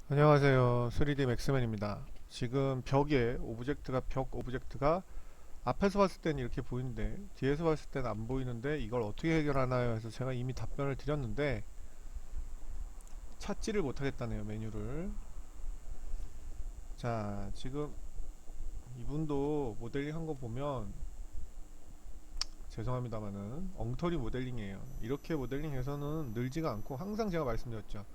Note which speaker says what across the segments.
Speaker 1: 안녕하세요. 3D 맥스맨입니다. 지금 벽 오브젝트가 앞에서 봤을 때는 이렇게 보이는데 뒤에서 봤을 때는 안 보이는데 이걸 어떻게 해결하나요? 해서 제가 이미 답변을 드렸는데 찾지를 못하겠다네요, 메뉴를. 자, 지금 이분도 모델링 한 거 보면 죄송합니다만은 엉터리 모델링이에요. 이렇게 모델링해서는 늘지가 않고 항상 제가 말씀드렸죠.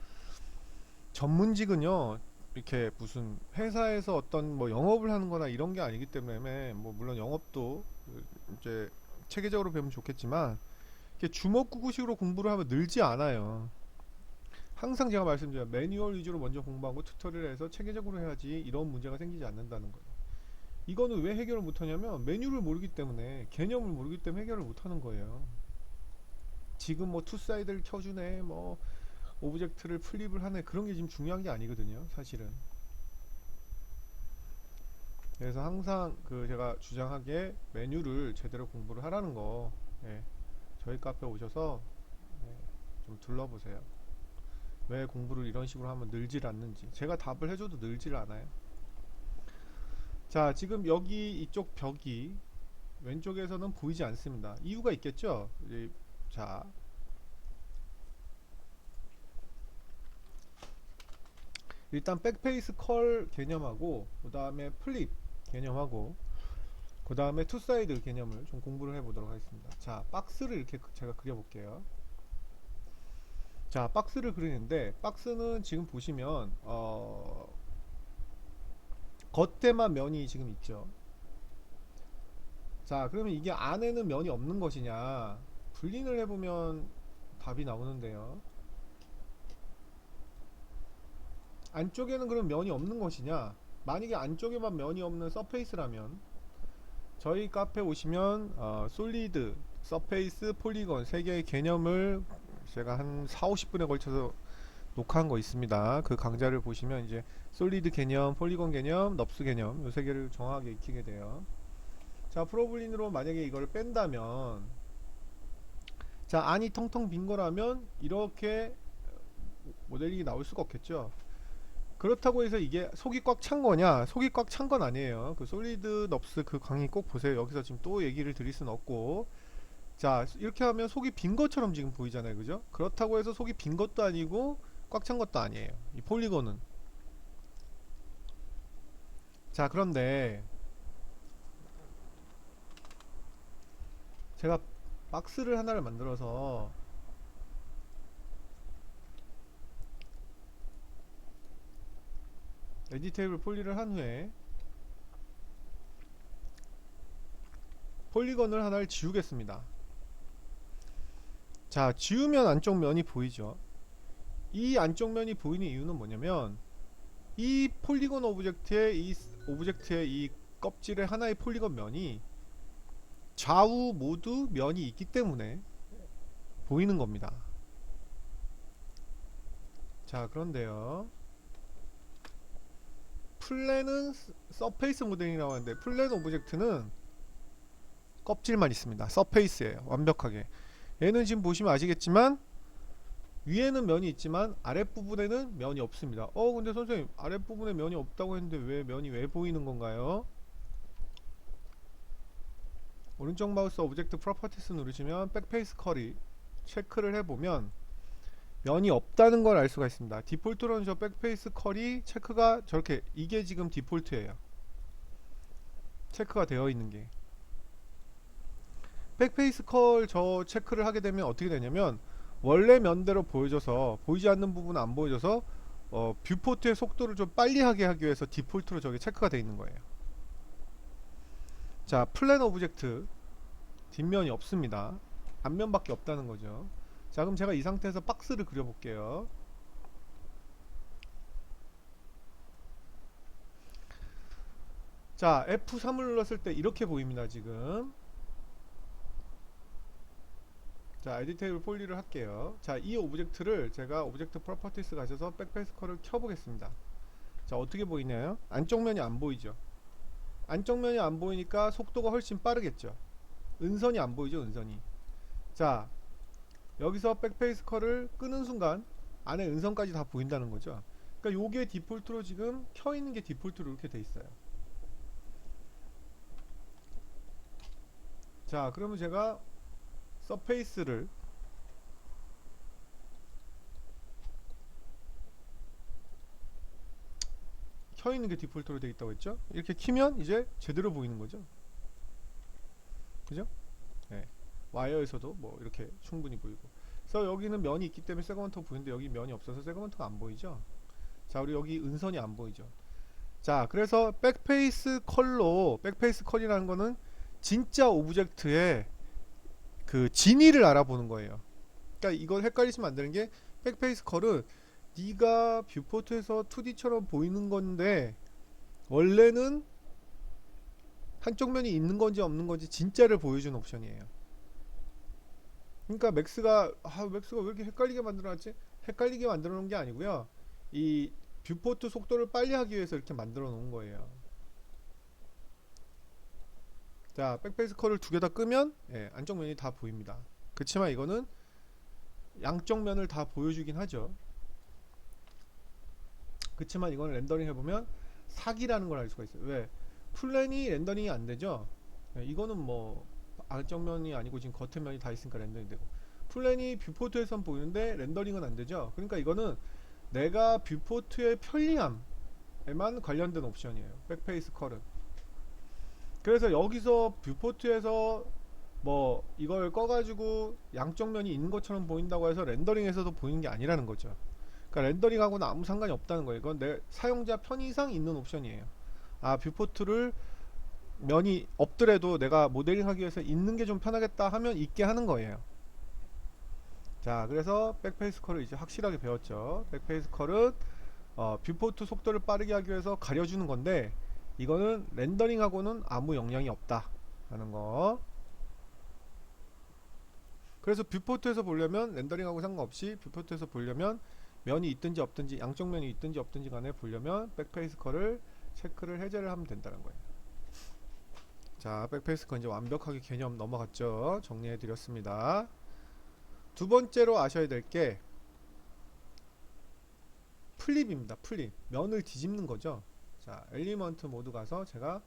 Speaker 1: 전문직은요, 이렇게 무슨 회사에서 어떤 뭐 영업을 하는 거나 이런 게 아니기 때문에, 뭐 물론 영업도 이제 체계적으로 배우면 좋겠지만 이렇게 주먹구구식으로 공부를 하면 늘지 않아요. 항상 제가 말씀드려요. 매뉴얼 위주로 먼저 공부하고 튜토리얼 해서 체계적으로 해야지 이런 문제가 생기지 않는다는 거예요. 이거는 왜 해결을 못하냐면 메뉴를 모르기 때문에, 개념을 모르기 때문에 해결을 못하는 거예요. 지금 뭐 투사이드를 켜주네, 뭐 오브젝트를 플립을 하네, 그런 게 지금 중요한 게 아니거든요, 사실은. 그래서 항상 그 제가 주장하기에 메뉴를 제대로 공부를 하라는 거, 예, 저희 카페 오셔서 예, 좀 둘러보세요. 왜 공부를 이런 식으로 하면 늘질 않는지 제가 답을 해줘도 늘질 않아요. 자, 지금 여기 이쪽 벽이 왼쪽에서는 보이지 않습니다. 이유가 있겠죠. 자, 일단 백페이스 컬 개념하고 그 다음에 플립 개념하고 그 다음에 투사이드 개념을 좀 공부를 해보도록 하겠습니다. 자, 박스를 이렇게 제가 그려볼게요. 자, 박스를 그리는데 박스는 지금 보시면 겉에만 면이 지금 있죠. 자, 그러면 이게 안에는 면이 없는 것이냐, 분리를 해보면 답이 나오는데요. 안쪽에는 그럼 면이 없는 것이냐, 만약에 안쪽에만 면이 없는 서페이스라면 저희 카페 오시면 솔리드, 서페이스, 폴리건 세 개의 개념을 제가 한 4, 50분에 걸쳐서 녹화한 거 있습니다. 그 강좌를 보시면 이제 솔리드 개념, 폴리건 개념, 넙스 개념 요 세 개를 정확하게 익히게 돼요. 자, 프로블린으로 만약에 이걸 뺀다면, 자, 안이 텅텅 빈 거라면 이렇게 모델링이 나올 수가 없겠죠. 그렇다고 해서 이게 속이 꽉 찬 거냐? 속이 꽉 찬 건 아니에요. 그 솔리드 넙스 그 강의 꼭 보세요. 여기서 지금 또 얘기를 드릴 수는 없고. 자, 이렇게 하면 속이 빈 것처럼 지금 보이잖아요. 그죠? 그렇다고 해서 속이 빈 것도 아니고 꽉 찬 것도 아니에요, 이 폴리곤은. 자, 그런데 제가 박스를 하나를 만들어서 에디테이블 폴리를 한 후에 폴리건을 하나를 지우겠습니다. 자, 지우면 안쪽 면이 보이죠. 이 안쪽 면이 보이는 이유는 뭐냐면 이 폴리건 오브젝트의 이 껍질의 하나의 폴리건 면이 좌우 모두 면이 있기 때문에 보이는 겁니다. 자, 그런데요, 플랜은 서페이스 모델링이라고 하는데 플랜 오브젝트는 껍질만 있습니다. 서페이스예요, 완벽하게. 얘는 지금 보시면 아시겠지만 위에는 면이 있지만 아랫부분에는 면이 없습니다. 근데 선생님, 아랫부분에 면이 없다고 했는데 왜 면이 왜 보이는 건가요? 오른쪽 마우스 오브젝트 프로퍼티스 누르시면 백페이스 컬이 체크를 해보면 면이 없다는 걸 알 수가 있습니다. 디폴트로는 저 백페이스 컬이 체크가 저렇게, 이게 지금 디폴트예요. 체크가 되어 있는 게. 백페이스 컬 저 체크를 하게 되면 어떻게 되냐면 원래 면대로 보여줘서 보이지 않는 부분은 안 보여줘서 뷰포트의 속도를 좀 빨리 하게 하기 위해서 디폴트로 저게 체크가 되어 있는 거예요. 자, 플랜 오브젝트 뒷면이 없습니다. 앞면밖에 없다는 거죠. 자, 그럼 제가 이 상태에서 박스를 그려볼게요. 자, F3을 눌렀을 때 이렇게 보입니다, 지금. 자, 에디테이블 폴리를 할게요. 자, 이 오브젝트를 제가 오브젝트 프로퍼티스 가셔서 백페이스 컬을 켜보겠습니다. 자, 어떻게 보이나요? 안쪽 면이 안 보이죠. 안쪽 면이 안 보이니까 속도가 훨씬 빠르겠죠. 은선이 안 보이죠, 은선이. 자, 여기서 백페이스 컬을 끄는 순간 안에 은선까지 다 보인다는 거죠. 그러니까 요게 디폴트로 지금 켜있는 게 디폴트로 이렇게 돼 있어요. 자, 그러면 제가 서페이스를 켜있는 게 디폴트로 돼 있다고 했죠. 이렇게 키면 이제 제대로 보이는 거죠. 그죠? 네. 와이어에서도 뭐 이렇게 충분히 보이고. 그래서 여기는 면이 있기 때문에 세그먼트가 보이는데 여기 면이 없어서 세그먼트가 안 보이죠. 자, 우리 여기 은선이 안 보이죠. 자, 그래서 백페이스 컬로, 백페이스 컬이라는 거는 진짜 오브젝트의 그 진위를 알아보는 거예요. 그러니까 이걸 헷갈리시면 안 되는 게, 백페이스 컬은 네가 뷰포트에서 2D처럼 보이는 건데 원래는 한쪽 면이 있는 건지 없는 건지 진짜를 보여주는 옵션이에요. 그러니까 맥스가 왜 이렇게 헷갈리게 만들어놨지? 헷갈리게 만들어 놓은 게 아니고요. 이 뷰포트 속도를 빨리 하기 위해서 이렇게 만들어 놓은 거예요. 자, 백페이스 컬을 두 개 다 끄면 안쪽 면이 다 보입니다. 그렇지만 이거는 양쪽 면을 다 보여주긴 하죠. 그렇지만 이건 렌더링 해보면 사기라는 걸 알 수가 있어요. 왜? 플랜이 렌더링이 안 되죠. 이거는 뭐 안쪽 면이 아니고 지금 겉에 면이 다 있으니까 렌더링 되고, 플랜이 뷰포트에선 보이는데 렌더링은 안 되죠. 그러니까 이거는 내가 뷰포트의 편리함에만 관련된 옵션이에요, 백페이스 컬은. 그래서 여기서 뷰포트에서 뭐 이걸 꺼가지고 양쪽 면이 있는 것처럼 보인다고 해서 렌더링에서도 보이는 게 아니라는 거죠. 그러니까 렌더링하고는 아무 상관이 없다는 거예요. 이건 내 사용자 편의상 있는 옵션이에요. 아, 뷰포트를 면이 없더라도 내가 모델링 하기 위해서 있는 게 좀 편하겠다 하면 있게 하는 거예요. 자, 그래서 백페이스 컬을 이제 확실하게 배웠죠. 백페이스 컬은 뷰포트 속도를 빠르게 하기 위해서 가려주는 건데, 이거는 렌더링하고는 아무 영향이 없다 라는 거. 그래서 뷰포트에서 보려면 렌더링하고 상관없이 뷰포트에서 보려면 면이 있든지 없든지, 양쪽 면이 있든지 없든지 간에 보려면 백페이스 컬을 체크를 해제를 하면 된다는 거예요. 자, 백페이스 컬 이제 완벽하게 개념 넘어갔죠. 정리해 드렸습니다. 두 번째로 아셔야 될 게 플립입니다. 플립. 면을 뒤집는 거죠. 자, 엘리먼트 모드 가서 제가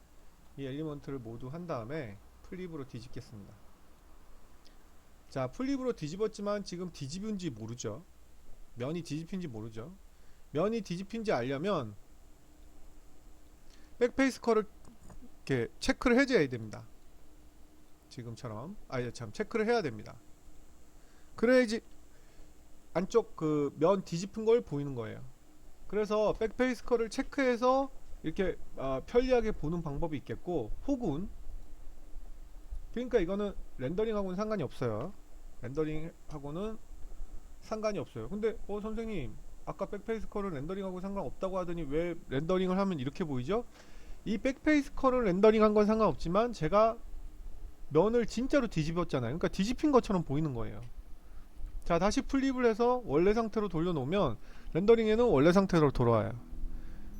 Speaker 1: 이 엘리먼트를 모두 한 다음에 플립으로 뒤집겠습니다. 자, 플립으로 뒤집었지만 지금 뒤집은지 모르죠. 면이 뒤집힌지 모르죠. 면이 뒤집힌지 알려면 백페이스 컬을 이렇게 체크를 해줘야 됩니다. 지금처럼 체크를 해야 됩니다. 그래야지 안쪽 그 면 뒤집힌 걸 보이는 거예요. 그래서 백페이스 컬을 체크해서 이렇게 편리하게 보는 방법이 있겠고, 혹은 그러니까 이거는 렌더링하고는 상관이 없어요. 렌더링하고는 상관이 없어요. 근데 선생님 아까 백페이스 컬은 렌더링하고 상관없다고 하더니 왜 렌더링을 하면 이렇게 보이죠? 이 백페이스 컬을 렌더링한 건 상관없지만 제가 면을 진짜로 뒤집었잖아요. 그러니까 뒤집힌 것처럼 보이는 거예요. 자, 다시 플립을 해서 원래 상태로 돌려놓으면 렌더링에는 원래 상태로 돌아와요.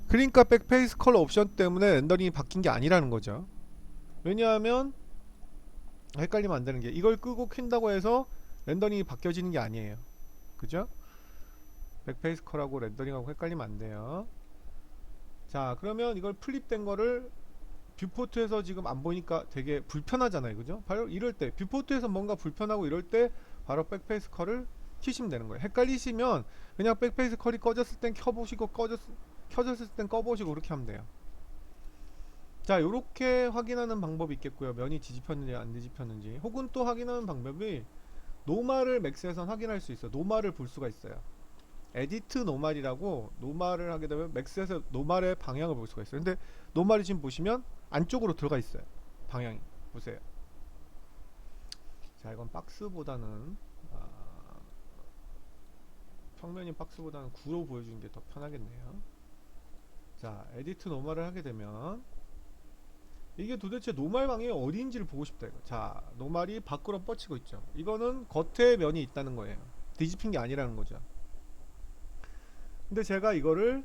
Speaker 1: 그러니까 백페이스 컬러 옵션 때문에 렌더링이 바뀐 게 아니라는 거죠. 왜냐하면 헷갈리면 안 되는 게, 이걸 끄고 킨다고 해서 렌더링이 바뀌어지는 게 아니에요. 그죠? 백페이스 컬하고 렌더링하고 헷갈리면 안 돼요. 자, 그러면 이걸 플립된 거를 뷰포트에서 지금 안 보니까 되게 불편하잖아요. 그죠? 바로 이럴 때, 뷰포트에서 뭔가 불편하고 이럴 때 바로 백페이스 컬을 키시면 되는 거예요. 헷갈리시면 그냥 백페이스 컬이 꺼졌을 땐 켜보시고 켜졌을 땐 꺼보시고 그렇게 하면 돼요. 자, 요렇게 확인하는 방법이 있겠고요. 면이 뒤집혔는지 안 뒤집혔는지. 혹은 또 확인하는 방법이, 노말을 맥스에선 확인할 수 있어요. 노말을 볼 수가 있어요. 에디트 노말이라고, 노말을 하게 되면 맥스에서 노말의 방향을 볼 수가 있어요. 근데 노말이 지금 보시면 안쪽으로 들어가 있어요. 방향이 보세요. 자, 이건 박스보다는 평면인 박스보다는 구로 보여주는 게 더 편하겠네요. 자, 에디트 노말을 하게 되면 이게 도대체 노말 방향이 어디인지를 보고 싶다 이거. 자, 노말이 밖으로 뻗치고 있죠. 이거는 겉에 면이 있다는 거예요. 뒤집힌 게 아니라는 거죠. 근데 제가 이거를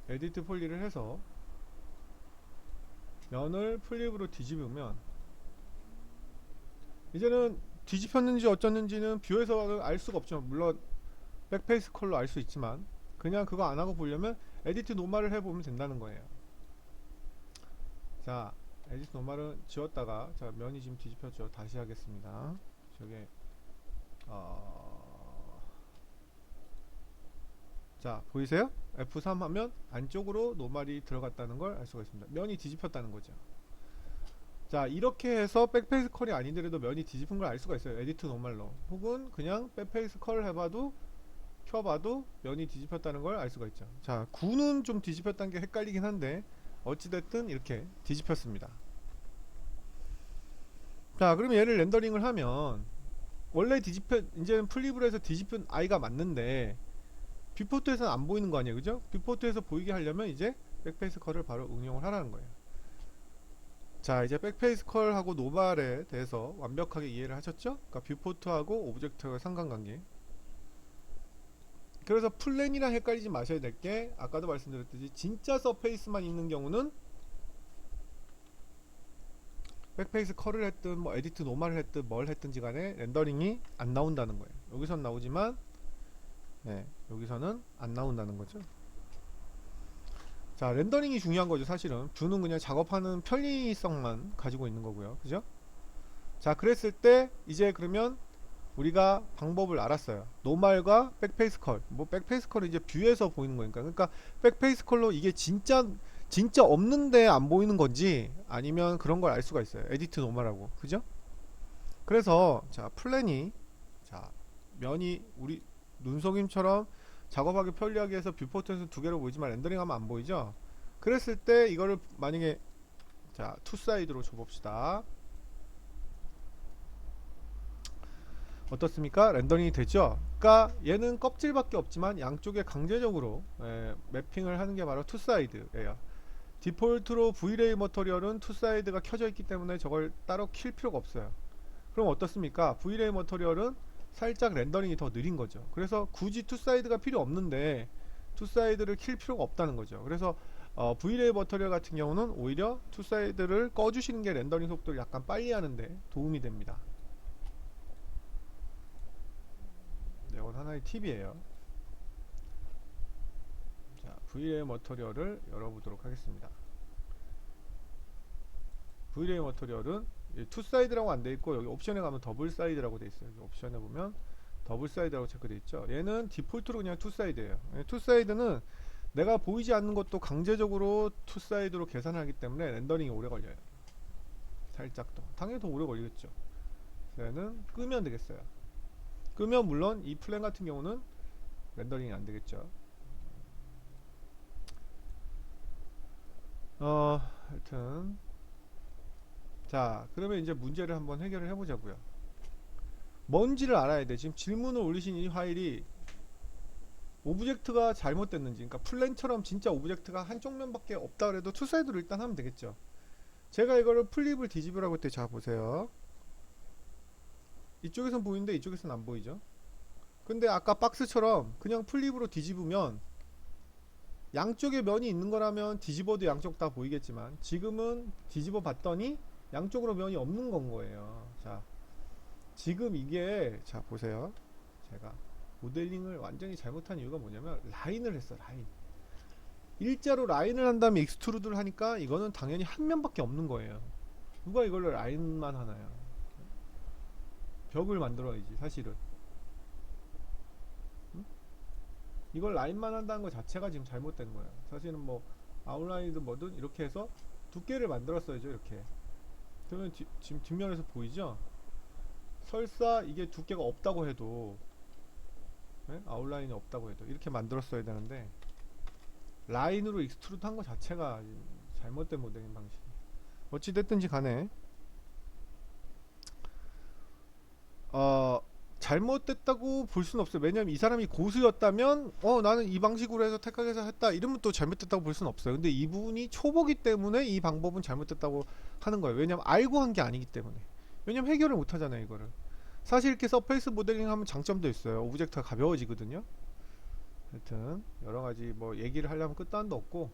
Speaker 1: 에디트 폴리를 해서 면을 플립으로 뒤집으면 이제는 뒤집혔는지 어쩌는지는 뷰에서 알 수가 없죠. 물론 백페이스 컬러 알 수 있지만 그냥 그거 안 하고 보려면 에디트 노멀을 해보면 된다는 거예요. 자, 에디트 노멀은 지웠다가, 자, 면이 지금 뒤집혔죠. 다시 하겠습니다. 저게 자, 보이세요? F3 하면 안쪽으로 노멀이 들어갔다는 걸 알 수가 있습니다. 면이 뒤집혔다는 거죠. 자, 이렇게 해서 백페이스 컬이 아니더라도 면이 뒤집은 걸 알 수가 있어요. 에디트 노멀로. 혹은 그냥 백페이스 컬 해봐도, 켜봐도 면이 뒤집혔다는 걸 알 수가 있죠. 자, 9는 좀 뒤집혔다는 게 헷갈리긴 한데 어찌됐든 이렇게 뒤집혔습니다. 자, 그럼 얘를 렌더링을 하면 원래 이제는 플립을 해서 뒤집힌 아이가 맞는데 뷰포트에서는 안 보이는 거 아니에요, 그죠? 뷰포트에서 보이게 하려면 이제 백페이스 컬을 바로 응용을 하라는 거예요. 자, 이제 백페이스 컬하고 노멀에 대해서 완벽하게 이해를 하셨죠? 그러니까 뷰포트하고 오브젝트의 상관관계. 그래서 플랜이랑 헷갈리지 마셔야 될 게, 아까도 말씀드렸듯이 진짜 서페이스만 있는 경우는 백페이스 컬을 했든 뭐 에디트 노멀을 했든 뭘 했든지 간에 렌더링이 안 나온다는 거예요. 여기선 나오지만 네, 여기서는 안 나온다는 거죠. 자, 렌더링이 중요한 거죠. 사실은 뷰는 그냥 작업하는 편리성만 가지고 있는 거고요, 그죠? 자, 그랬을 때 이제 그러면 우리가 방법을 알았어요. 노멀과 백페이스 컬. 뭐 백페이스 컬은 이제 뷰에서 보이는 거니까. 그러니까 백페이스 컬로 이게 진짜 없는데 안 보이는 건지 아니면 그런 걸 알 수가 있어요. 에디트 노멀하고. 그죠? 그래서 자, 플랜이, 자, 면이 우리 눈속임처럼 작업하기 편리하게 해서 뷰포트에서 두 개로 보이지만 렌더링하면 안 보이죠? 그랬을 때 이거를 만약에 자, 투 사이드로 줘봅시다. 어떻습니까? 렌더링이 되죠? 그러니까 얘는 껍질밖에 없지만 양쪽에 강제적으로 매핑을 하는 게 바로 투사이드예요. 디폴트로 Vray 머터리얼은 투사이드가 켜져 있기 때문에 저걸 따로 킬 필요가 없어요. 그럼 어떻습니까? Vray 머터리얼은 살짝 렌더링이 더 느린 거죠. 그래서 굳이 투사이드가 필요 없는데 투사이드를 킬 필요가 없다는 거죠. 그래서 Vray 머터리얼 같은 경우는 오히려 투사이드를 꺼주시는 게 렌더링 속도를 약간 빨리 하는데 도움이 됩니다. 이건 하나의 팁이에요. 자, Vray 머터리얼을 열어보도록 하겠습니다. Vray 머터리얼은 투 사이드라고 안 돼 있고 여기 옵션에 가면 더블 사이드라고 돼 있어요. 여기 옵션에 보면 더블 사이드라고 체크돼 있죠. 얘는 디폴트로 그냥 투 사이드예요. 투 사이드는 내가 보이지 않는 것도 강제적으로 투 사이드로 계산하기 때문에 렌더링이 오래 걸려요. 살짝 더, 당연히 더 오래 걸리겠죠. 얘는 끄면 되겠어요. 끄면 물론 이 플랜 같은 경우는 렌더링이 안 되겠죠. 하여튼 자, 그러면 이제 문제를 한번 해결을 해보자고요. 뭔지를 알아야 돼. 지금 질문을 올리신 이 파일이 오브젝트가 잘못됐는지, 그러니까 플랜처럼 진짜 오브젝트가 한쪽 면밖에 없다 그래도 투사이드로 일단 하면 되겠죠. 제가 이거를 플립을 뒤집으라고 했더니 자, 보세요. 이쪽에선 보이는데 이쪽에선 안 보이죠. 근데 아까 박스처럼 그냥 플립으로 뒤집으면 양쪽에 면이 있는 거라면 뒤집어도 양쪽 다 보이겠지만 지금은 뒤집어 봤더니 양쪽으로 면이 없는 건 거예요. 자, 지금 이게, 자, 보세요. 제가 모델링을 완전히 잘못한 이유가 뭐냐면 라인을 했어. 라인. 일자로 라인을 한 다음에 익스트루드를 하니까 이거는 당연히 한 면밖에 없는 거예요. 누가 이걸로 라인만 하나요? 벽을 만들어야지 사실은. 응? 이걸 라인만 한다는 것 자체가 지금 잘못된 거예요. 사실은 뭐 아웃라인이든 뭐든 이렇게 해서 두께를 만들었어야죠. 이렇게. 그러면 지금 뒷면에서 보이죠? 설사 이게 두께가 없다고 해도, 네? 아웃라인이 없다고 해도 이렇게 만들었어야 되는데 라인으로 익스트루드 한 것 자체가 잘못된 모델링 방식. 어찌됐든지 간에 잘못됐다고 볼 수는 없어요. 왜냐면 이 사람이 고수였다면 나는 이 방식으로 해서 택하게서 했다 이러면 또 잘못됐다고 볼 수는 없어요. 근데 이분이 초보기 때문에 이 방법은 잘못됐다고 하는 거예요. 왜냐면 알고 한 게 아니기 때문에. 왜냐면 해결을 못 하잖아요, 이거를. 사실 이렇게 서페이스 모델링 하면 장점도 있어요. 오브젝트가 가벼워지거든요. 하여튼 여러가지 뭐 얘기를 하려면 끝도 한도 없고,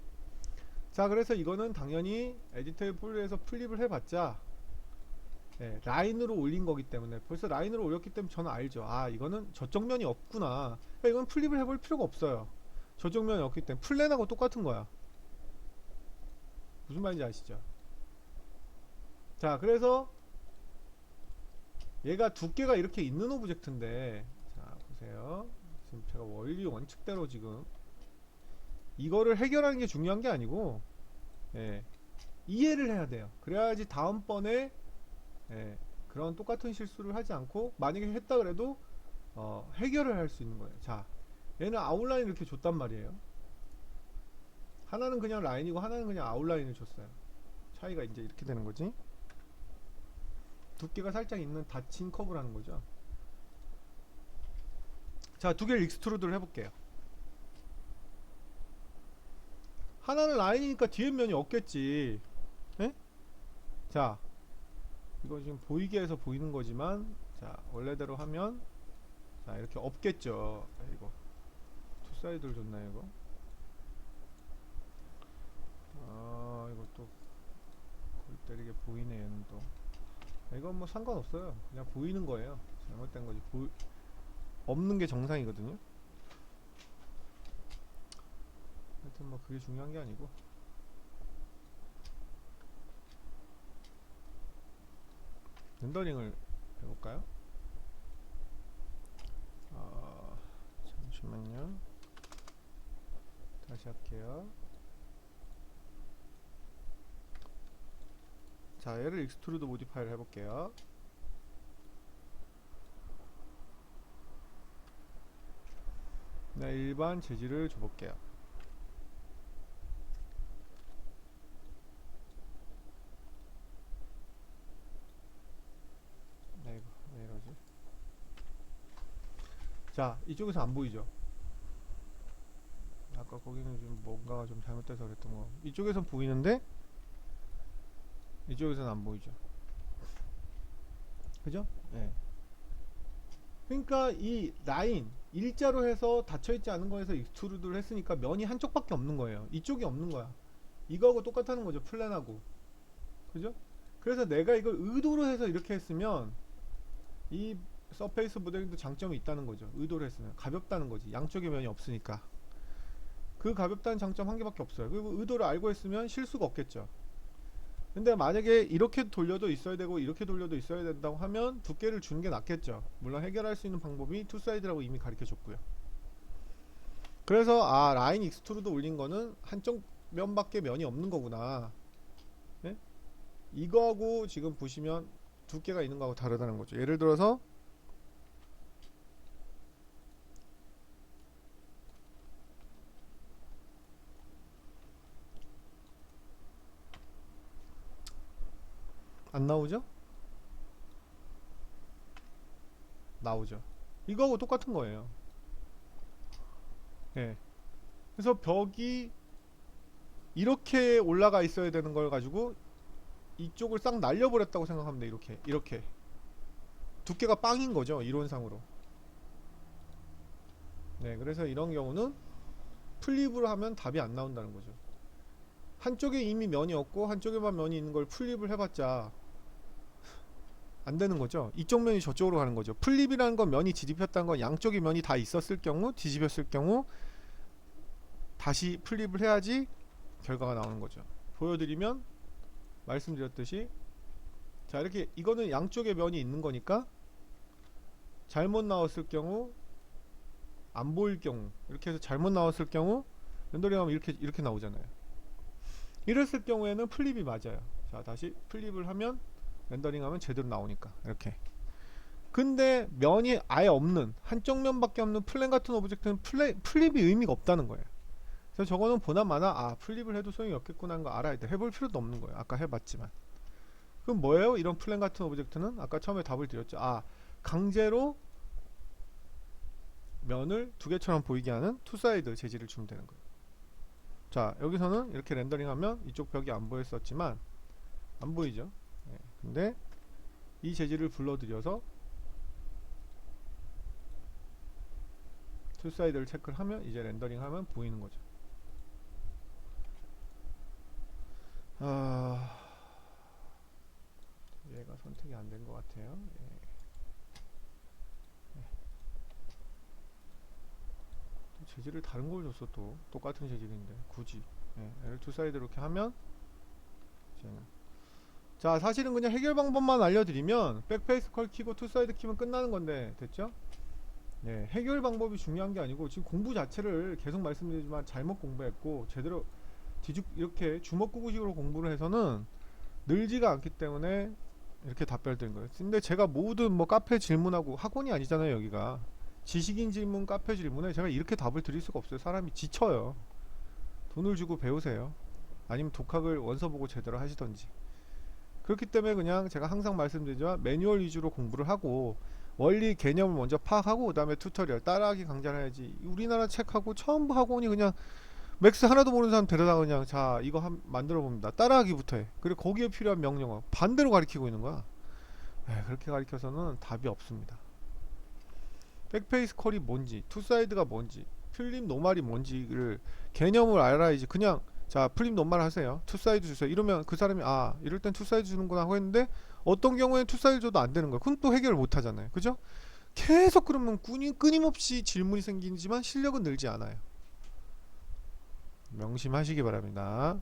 Speaker 1: 자, 그래서 이거는 당연히 에디터의 폴리에서 플립을 해봤자 예, 라인으로 올린 거기 때문에 벌써 라인으로 올렸기 때문에 저는 알죠. 아, 이거는 저쪽 면이 없구나. 그러니까 이건 플립을 해볼 필요가 없어요. 저쪽 면이 없기 때문에 플랜하고 똑같은 거야. 무슨 말인지 아시죠? 자, 그래서 얘가 두께가 이렇게 있는 오브젝트인데, 자 보세요. 지금 제가 원리 원칙대로 지금 이거를 해결하는 게 중요한 게 아니고, 예, 이해를 해야 돼요. 그래야지 다음번에, 예, 그런 똑같은 실수를 하지 않고, 만약에 했다 그래도 해결을 할 수 있는 거예요. 자, 얘는 아웃라인 이렇게 줬단 말이에요. 하나는 그냥 라인이고 하나는 그냥 아웃라인을 줬어요. 차이가 이제 이렇게 되는 거지. 두께가 살짝 있는 닫힌 커브라는 거죠. 자, 두 개를 익스트루드를 해볼게요. 하나는 라인이니까 뒤에 면이 없겠지. 예? 자, 이거 지금 보이게 해서 보이는 거지만, 자, 원래대로 하면, 자, 이렇게 없겠죠. 이거 투 사이드를 줬나요, 이거? 아, 이거 또 골 때리게 보이네, 얘는 또. 이건 뭐 상관없어요. 그냥 보이는 거예요. 잘못된 거지. 없는 게 정상이거든요. 하여튼 뭐 그게 중요한 게 아니고. 렌더링을 해볼까요? 잠시만요. 다시 할게요. 자, 얘를 익스트루드 모디파이를 해볼게요. 네, 일반 재질을 줘볼게요. 네, 이거 왜 이러지? 자, 이쪽에서 안 보이죠? 아까 거기는 좀 뭔가가 좀 잘못돼서 그랬던 거. 이쪽에선 보이는데 이쪽에서는 안 보이죠? 그죠? 네. 그러니까 이 라인 일자로 해서 닫혀있지 않은 거에서 익스트루드를 했으니까 면이 한쪽밖에 없는 거예요. 이쪽이 없는 거야. 이거하고 똑같다는 거죠. 플랜하고. 그죠? 그래서 내가 이걸 의도로 해서 이렇게 했으면 이 서페이스 모델링도 장점이 있다는 거죠. 의도로 했으면 가볍다는 거지. 양쪽의 면이 없으니까. 그 가볍다는 장점 한 개밖에 없어요. 그리고 의도를 알고 했으면 실수가 없겠죠. 근데 만약에 이렇게 돌려도 있어야 되고 이렇게 돌려도 있어야 된다고 하면 두께를 주는 게 낫겠죠. 물론 해결할 수 있는 방법이 투사이드라고 이미 가르쳐 줬고요. 그래서 아, 라인 익스트루드 올린 거는 한쪽 면밖에 면이 없는 거구나. 네? 이거하고 지금 보시면 두께가 있는 거하고 다르다는 거죠. 예를 들어서 안 나오죠? 나오죠. 이거하고 똑같은 거예요. 예. 그래서 벽이 이렇게 올라가 있어야 되는 걸 가지고 이쪽을 싹 날려버렸다고 생각하면 돼. 이렇게 두께가 빵인 거죠, 이론상으로. 네, 그래서 이런 경우는 플립을 하면 답이 안 나온다는 거죠. 한쪽에 이미 면이 없고 한쪽에만 면이 있는 걸 플립을 해봤자 안 되는 거죠. 이쪽 면이 저쪽으로 가는 거죠. 플립이라는 건 면이 뒤집혔다는 건 양쪽의 면이 다 있었을 경우, 뒤집혔을 경우 다시 플립을 해야지 결과가 나오는 거죠. 보여드리면 말씀드렸듯이, 자, 이렇게 이거는 양쪽의 면이 있는 거니까 잘못 나왔을 경우, 안 보일 경우, 이렇게 해서 잘못 나왔을 경우 렌더링 하면 이렇게 나오잖아요. 이랬을 경우에는 플립이 맞아요. 자, 다시 플립을 하면 렌더링 하면 제대로 나오니까 이렇게. 근데 면이 아예 없는, 한쪽 면밖에 없는 플랜 같은 오브젝트는 플립이 의미가 없다는 거예요. 그래서 저거는 보나마나 아, 플립을 해도 소용이 없겠구나 하는 거 알아야 돼. 해볼 필요도 없는 거예요. 아까 해봤지만. 그럼 뭐예요? 이런 플랜 같은 오브젝트는 아까 처음에 답을 드렸죠. 아, 강제로 면을 두 개처럼 보이게 하는 투사이드 재질을 주면 되는 거예요. 자, 여기서는 이렇게 렌더링하면 이쪽 벽이 안 보였었지만 안 보이죠? 네. 근데 이 재질을 불러들여서 투사이드를 체크를 하면 이제 렌더링하면 보이는 거죠. 얘가 선택이 안 된 것 같아요. 예. 재질을 다른 걸 줬어. 또 똑같은 재질인데 굳이. 예, 얘를 투 사이드 이렇게 하면 자, 사실은 그냥 해결 방법만 알려드리면 백페이스 컬 키고 투 사이드 키면 끝나는 건데 됐죠? 예, 해결 방법이 중요한 게 아니고 지금 공부 자체를 계속 말씀드리지만 잘못 공부했고 제대로 이렇게 주먹구구식으로 공부를 해서는 늘지가 않기 때문에 이렇게 답변을 드린 거예요. 근데 제가 모든 뭐 카페 질문하고 학원이 아니잖아요. 여기가 지식인 질문 카페 질문에 제가 이렇게 답을 드릴 수가 없어요. 사람이 지쳐요. 돈을 주고 배우세요. 아니면 독학을 원서 보고 제대로 하시던지. 그렇기 때문에 그냥 제가 항상 말씀드리지만 매뉴얼 위주로 공부를 하고 원리 개념을 먼저 파악하고 그 다음에 튜토리얼 따라하기 강좌를 해야지. 우리나라 책하고 전부 학원이 그냥 맥스 하나도 모르는 사람 데려다 그냥 자 이거 만들어 봅니다 따라하기부터 해. 그리고 거기에 필요한 명령어 반대로 가르치고 있는 거야. 그렇게 가르쳐서는 답이 없습니다. 백페이스 컬이 뭔지 투사이드가 뭔지 플립 노말이 뭔지를 개념을 알아야지. 그냥 자 플립 노말 하세요 투사이드 주세요 이러면 그 사람이 아 이럴 땐 투사이드 주는구나 하고 했는데 어떤 경우에는 투사이드 줘도 안 되는 거야. 그럼 또 해결을 못 하잖아요. 그죠? 계속 그러면 끊임없이 질문이 생기지만 실력은 늘지 않아요. 명심하시기 바랍니다.